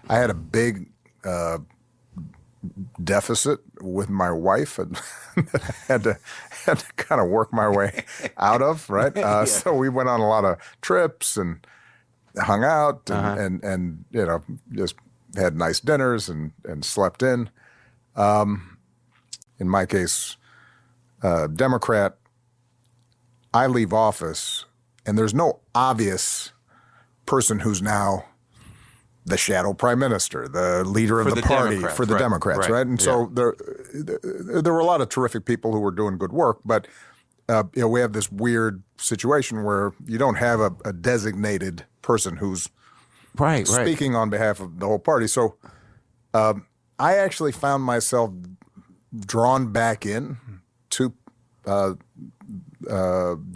I had a big deficit with my wife and had to kind of work my way out of, right? So we went on a lot of trips and hung out and you know, just had nice dinners and slept in. In my case, Democrat, I leave office and there's no obvious person who's now the shadow prime minister, the leader of the party for the Democrats, right? And so there were a lot of terrific people who were doing good work, but you know, we have this weird situation where you don't have a designated person who's speaking on behalf of the whole party. So I actually found myself drawn back in to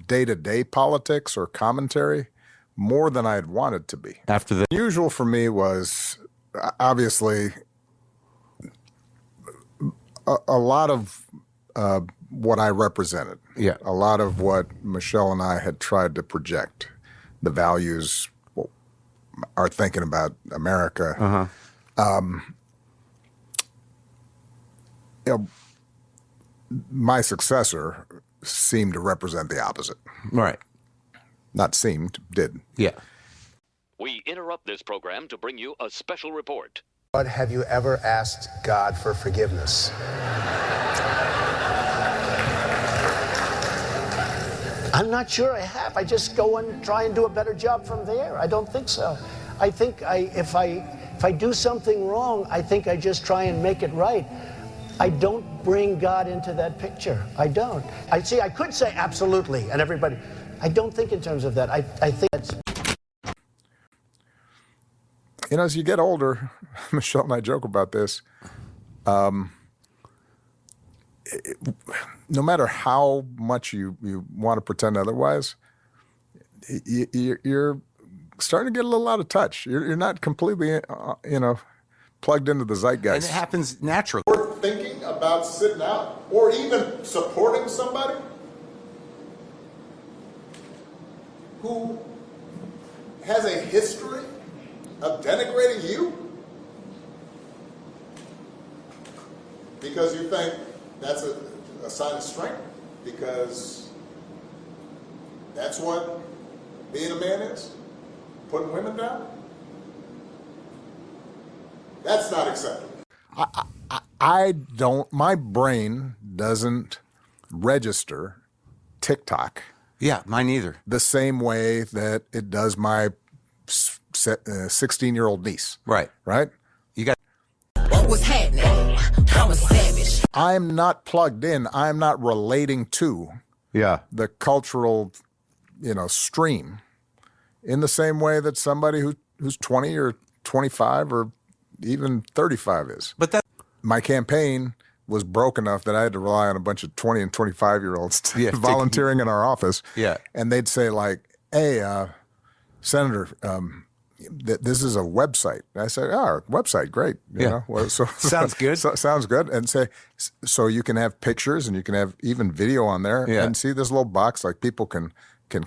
day-to-day politics or commentary more than I had wanted to be. After the usual for me was obviously a lot of what I represented. Yeah. A lot of what Michelle and I had tried to project, the values, our thinking about America. You know, my successor seemed to represent the opposite. Right. Not seemed, did. Yeah. We interrupt this program to bring you a special report. But have you ever asked God for forgiveness? I'm not sure I have. I just go and try and do a better job from there. I don't think so. I think if I do something wrong, I think I just try and make it right. I don't bring God into that picture. I don't. I could say absolutely, and everybody. I don't think in terms of that. I think that's. You know, as you get older, Michelle and I joke about this. No matter how much you want to pretend otherwise, you're starting to get a little out of touch. You're not completely, you know, plugged into the zeitgeist. And it happens naturally. Or thinking about sitting out, or even supporting somebody who has a history of denigrating you because you think that's a sign of strength, because that's what being a man is, putting women down. That's not acceptable. I don't, my brain doesn't register TikTok. Yeah, mine either. The same way that it does my 16-year-old niece. Right. Right? You got. What was happening? I'm a savage. I'm not plugged in. I'm not relating to the cultural, you know, stream in the same way that somebody who's 20 or 25 or even 35 is. But that my campaign was broke enough that I had to rely on a bunch of 20 and 25-year-olds volunteering in our office. Yeah. And they'd say like, hey, Senator, this is a website. And I said, oh, website, great. You know? Well, sounds good. Sounds good. And say, so you can have pictures and you can have even video on there. Yeah. And see this little box, like people can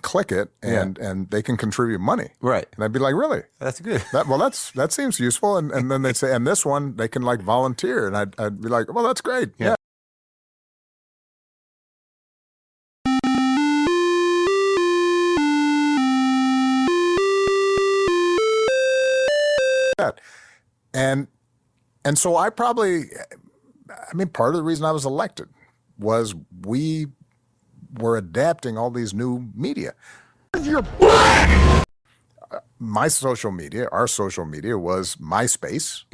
click it and they can contribute money. Right. And I'd be like, really? That's good. That seems useful. And then they'd say, and this one, they can like volunteer. And I'd be like, well, that's great. Yeah. And so I mean, part of the reason I was elected was we were adapting all these new media. My social media, our social media was MySpace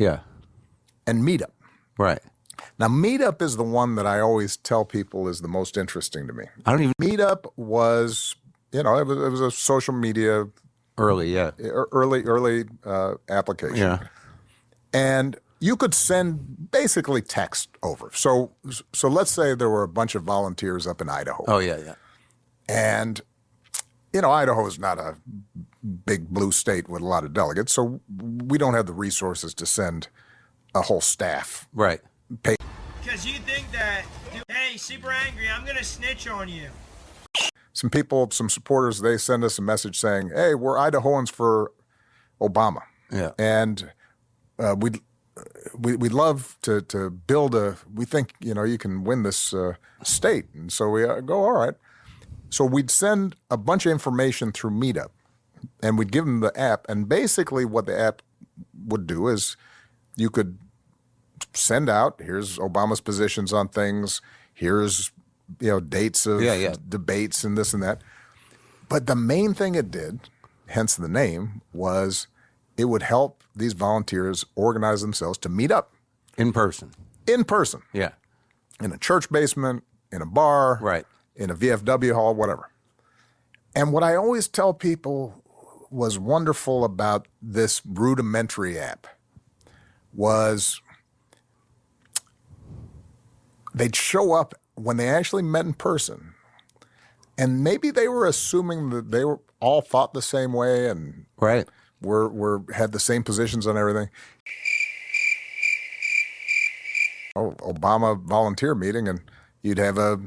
and Meetup. Right. Now, Meetup is the one that I always tell people is the most interesting to me. I don't even. Meetup was, you know, it was a social media early application. Yeah. And you could send basically text over. So let's say there were a bunch of volunteers up in Idaho. Oh, yeah. And, you know, Idaho is not a big blue state with a lot of delegates, so we don't have the resources to send a whole staff. Right. Because you think that, hey, super angry, I'm going to snitch on you. Some people, some supporters, they send us a message saying, hey, we're Idahoans for Obama. Yeah. And we'd love to build a. We think you can win this state, and so we go, all right. So we'd send a bunch of information through Meetup, and we'd give them the app. And basically, what the app would do is you could send out, here's Obama's positions on things, here's dates of debates and this and that. But the main thing it did, hence the name, was it would help these volunteers organize themselves to meet up. In person. In person. Yeah. In a church basement, in a bar, Right. in a VFW hall, whatever. And what I always tell people was wonderful about this rudimentary app was they'd show up when they actually met in person. And maybe they were assuming that they were all thought the same way and Right. had the same positions on everything. Obama volunteer meeting, and you'd have a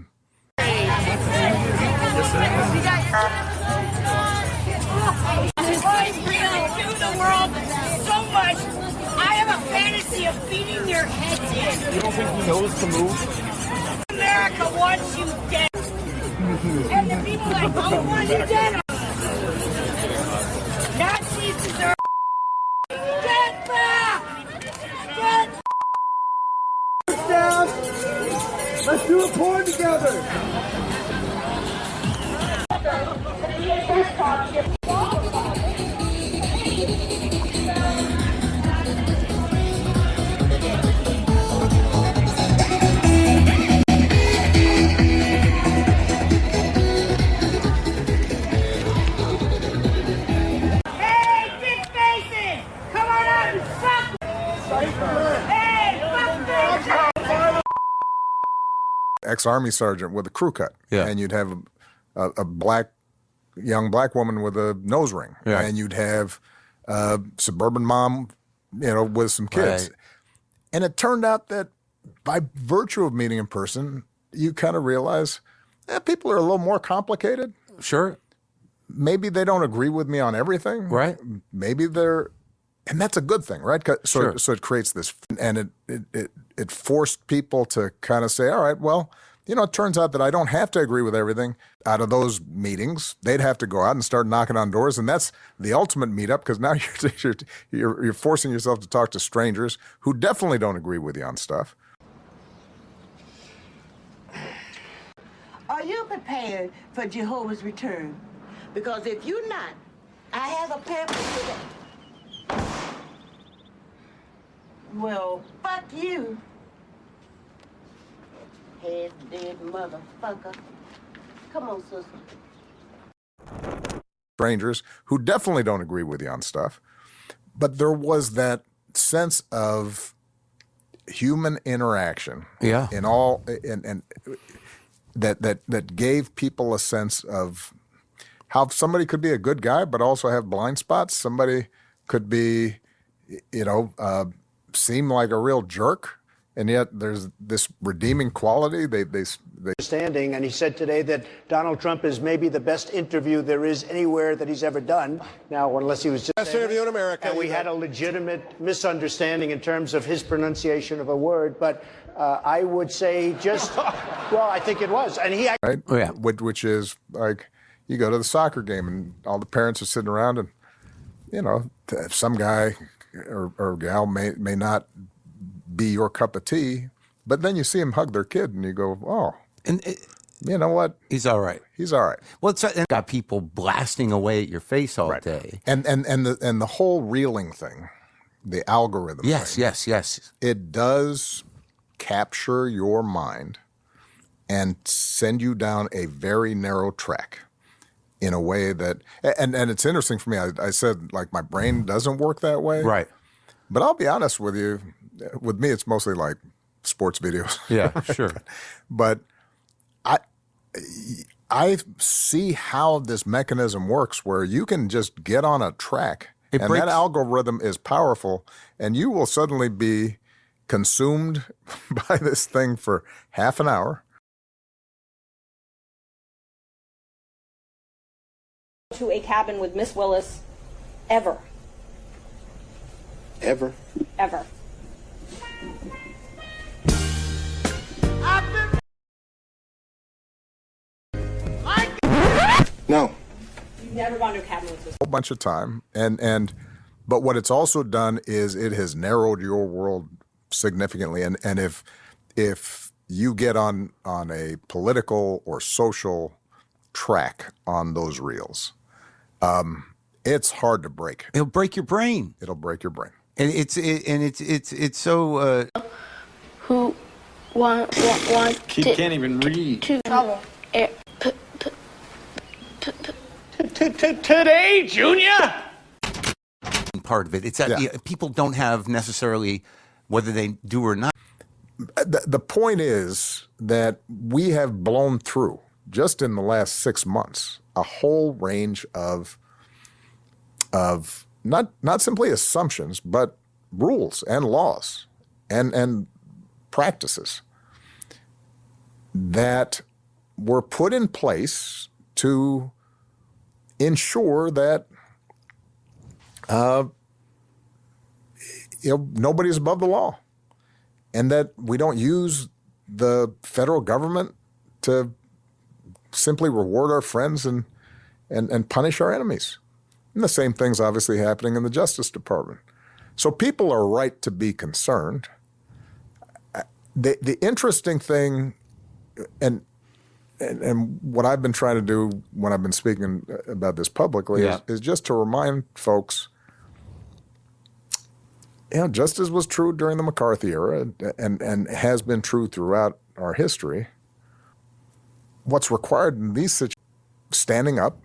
the world so much. I have a fantasy of beating your heads in. You don't think he knows to move? America wants you dead. And the people that don't want you dead are Nazis deserve. Get back! Get Down. Let's do a porn together. Hey, big faces! Come on out and fuck! Hey, fuck faces! ex-Army sergeant with a crew cut. Yeah. And you'd have a young black woman with a nose ring. Yeah. And you'd have a suburban mom, with some kids. Right. And it turned out that by virtue of meeting in person, you kind of realize people are a little more complicated. Sure. Maybe they don't agree with me on everything. Right. Maybe they're, and that's a good thing, right? Sure. So it creates this, and it forced people to kind of say, all right, well, it turns out that I don't have to agree with everything. Out of those meetings, they'd have to go out and start knocking on doors, and that's the ultimate meetup because now you're forcing yourself to talk to strangers who definitely don't agree with you on stuff. Are you prepared for Jehovah's return? Because if you're not, I have a pamphlet for that. Well, fuck you. Head dead motherfucker. Come on, sister. Strangers who definitely don't agree with you on stuff. But there was that sense of human interaction. Yeah. In all, and that gave people a sense of how somebody could be a good guy, but also have blind spots. Somebody could be, seem like a real jerk, and yet there's this redeeming quality. They Standing, and he said today that Donald Trump is maybe the best interview there is anywhere that he's ever done. Now, unless he was just Best interview in America. and we had a legitimate misunderstanding in terms of his pronunciation of a word, but I would say just, well, I think it was, and he. right? Oh, yeah. Which is like you go to the soccer game and all the parents are sitting around, and some guy or gal may not be your cup of tea, but then you see him hug their kid, and you go, oh. And You know what? he's all right. He's all right. Well, it's got people blasting away at your face all day. And the whole reeling thing, the algorithm. Yes, thing, yes. it does capture your mind and send you down a very narrow track in a way that, and it's interesting for me. I said, like, my brain doesn't work that way. Right. But I'll be honest with you. With me, it's mostly like sports videos. Yeah, sure. But I see how this mechanism works where you can just get on a track and that algorithm is powerful and you will suddenly be consumed by this thing for half an hour. To a cabin with Miss Willis ever. Ever? Ever. No. You've never gone to a cabinet with whole bunch of time, but what it's also done is it has narrowed your world significantly. And if you get on a political or social track on those reels, it's hard to break. It'll break your brain. It'll break your brain. And it's so. Who wants Can't even read. to Today, Junior. Part of it. It's that people don't have necessarily, whether they do or not. The point is that we have blown through, just in the last 6 months, a whole range of not simply assumptions, but rules and laws and practices that were put in place to ensure that nobody's above the law, and that we don't use the federal government to simply reward our friends and punish our enemies. And the same thing's obviously happening in the Justice Department. So people are right to be concerned. The interesting thing, and what I've been trying to do when I've been speaking about this publicly is just to remind folks, just as was true during the McCarthy era and has been true throughout our history, what's required in these situations, standing up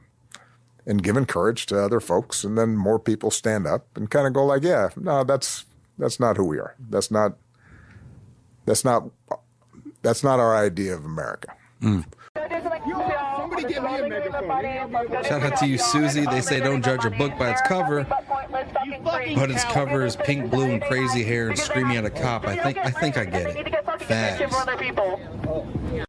and giving courage to other folks, and then more people stand up and kind of go like, no, that's not who we are. That's not our idea of America. Somebody give me a megaphone. Shout out to you, Susie. They say don't judge a book by its cover, but its cover is pink, blue, and crazy hair and screaming at a cop. I think I get it. Fags.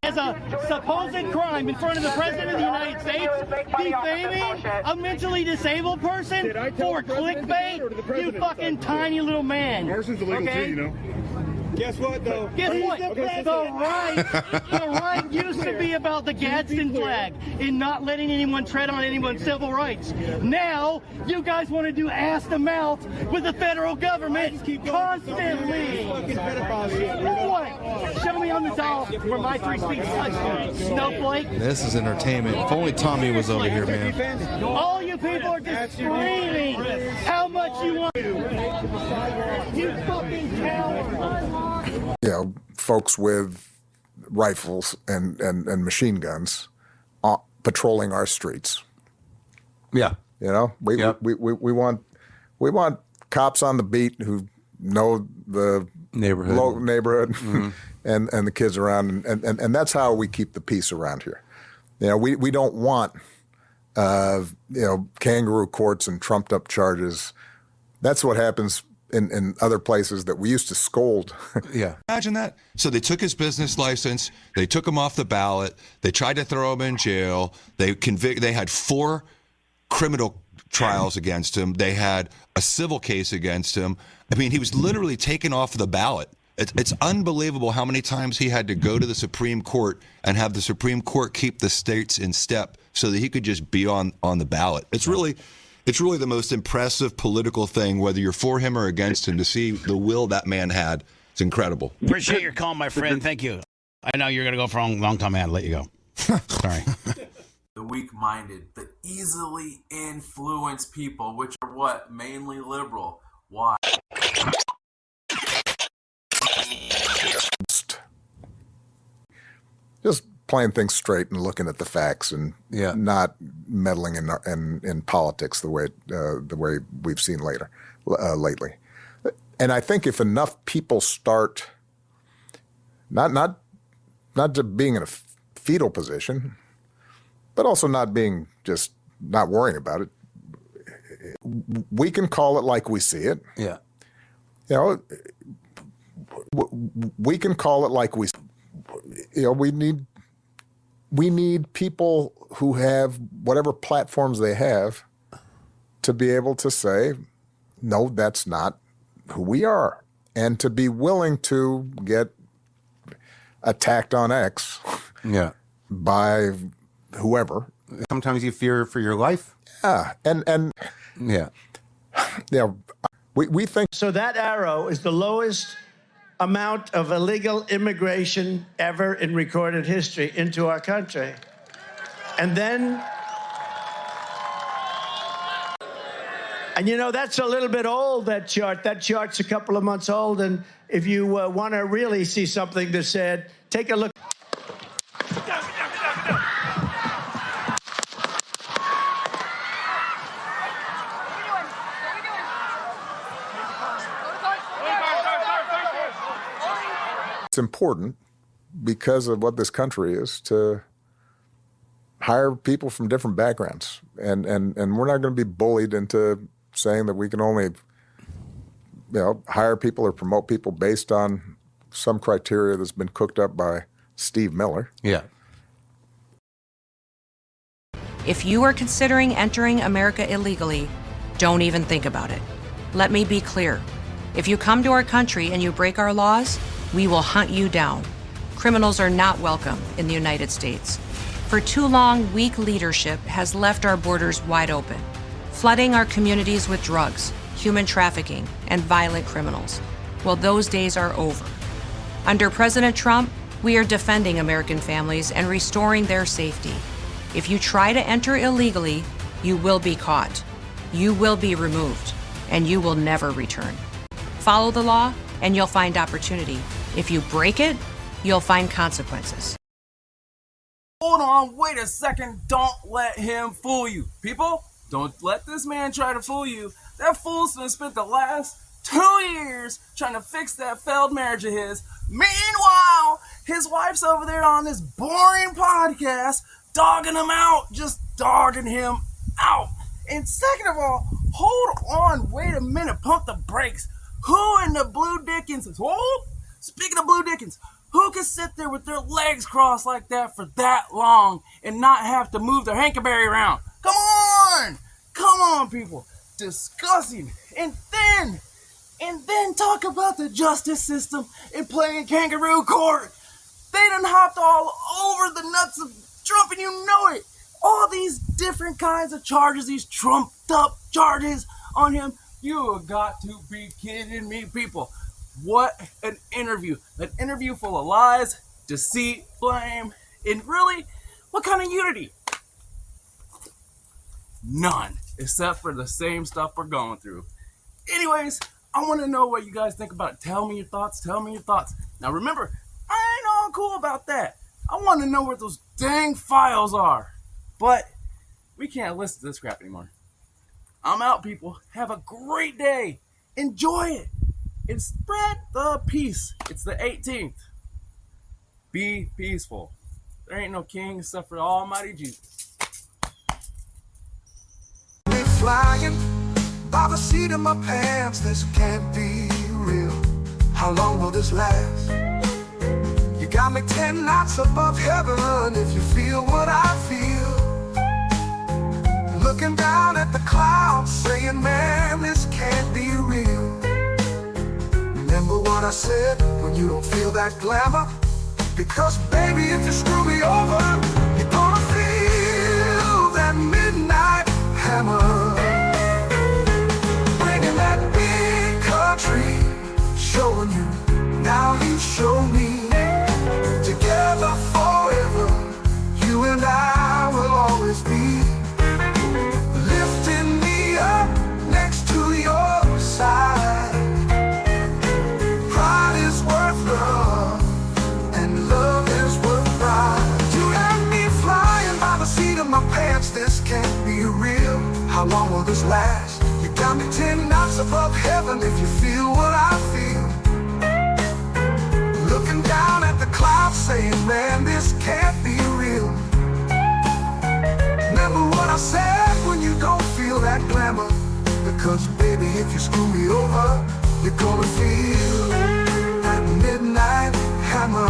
As a supposed crime in front of the President of the United States, defaming a mentally disabled person for clickbait, you fucking tiny little man. Arson's illegal too, you know. Guess what, though? Guess what? The right used to be about the Gadsden flag and not letting anyone tread on anyone's civil rights. Now, you guys want to do ass to mouth with the federal government constantly. What? Show me on the doll where my free speech touched you, snowflake. This is entertainment. If only Tommy was over here, man. All you people are just screaming how much you want. You fucking coward. Folks with rifles and machine guns patrolling our streets. Yeah. We want cops on the beat who know the neighborhood and the kids around, and that's how we keep the peace around here. We don't want kangaroo courts and trumped up charges. That's what happens in other places that we used to scold. Yeah. Imagine that. So they took his business license, they took him off the ballot, they tried to throw him in jail, they had 4 criminal trials against him, they had a civil case against him. I mean, he was literally taken off the ballot. It's unbelievable how many times he had to go to the Supreme Court and have the Supreme Court keep the states in step so that he could just be on the ballot. It's really the most impressive political thing, whether you're for him or against him, to see the will that man had. It's incredible. Appreciate your call, my friend. Thank you. I know you're going to go for a long time. I had to let you go. Sorry. The weak-minded, the easily influenced people, which are what? Mainly liberal. Why? Just playing things straight and looking at the facts and not meddling in politics the way we've seen lately. And I think if enough people start not just being in a fetal position, but also not worrying about it, we can call it like we see it. Yeah. We can call it like we. We need people who have whatever platforms they have to be able to say, no, that's not who we are and to be willing to get attacked on X by whoever. Sometimes you fear for your life. Yeah, and yeah, we think so. That arrow is the lowest amount of illegal immigration ever in recorded history into our country, and then. And you know, that's a little bit old, that chart. That chart's a couple of months old. And if you want to really see something that's said, take a look. It's important because of what this country is to hire people from different backgrounds. And we're not going to be bullied into saying that we can only, hire people or promote people based on some criteria that's been cooked up by Steve Miller. Yeah. If you are considering entering America illegally, don't even think about it. Let me be clear. If you come to our country and you break our laws, we will hunt you down. Criminals are not welcome in the United States. For too long, weak leadership has left our borders wide open, flooding our communities with drugs, human trafficking, and violent criminals. Well, those days are over. Under President Trump, we are defending American families and restoring their safety. If you try to enter illegally, you will be caught, you will be removed, and you will never return. Follow the law, and you'll find opportunity. If you break it, you'll find consequences. Hold on, wait a second. Don't let him fool you. People, don't let this man try to fool you. That fool's gonna spend the last 2 years trying to fix that failed marriage of his. Meanwhile, his wife's over there on this boring podcast, dogging him out, just dogging him out. And second of all, hold on, wait a minute, pump the brakes. Who in the Blue Dickens is, speaking of Blue Dickens, who can sit there with their legs crossed like that for that long and not have to move their hankerberry around? Come on, people. Disgusting. And then talk about the justice system and playing kangaroo court. They done hopped all over the nuts of Trump, and you know it. All these different kinds of charges, these trumped up charges on him. You have got to be kidding me, people. What an interview. An interview full of lies, deceit, blame, and really, what kind of unity? None, except for the same stuff we're going through. Anyways, I want to know what you guys think about it. Tell me your thoughts. Now remember, I ain't all cool about that. I want to know where those dang files are. But we can't listen to this crap anymore. I'm out, people. Have a great day. Enjoy it. And spread the peace. It's the 18th. Be peaceful. There ain't no king except for the Almighty Jesus. Flying by the seat of my pants, this can't be real. How long will this last? You got me 10 knots above heaven if you feel what I feel. Looking down at the clouds, saying, man, this can't be real. Remember what I said, when you don't feel that glamour? Because baby, if you screw me over, you're gonna feel that midnight hammer. Bringing that big country, showing you, now you show me. Together forever, you and I will always be. Lifting me up next to your side. Pride is worth love, and love is worth pride. You and me flying by the seat of my pants, this can't be real. How long will this last? You got me 10 knots above heaven if you feel what I feel. Looking down at the clouds, saying, man, this can't be real. Remember what I said, when you don't feel that glamour? Because baby, if you screw me over, you're gonna feel that midnight hammer.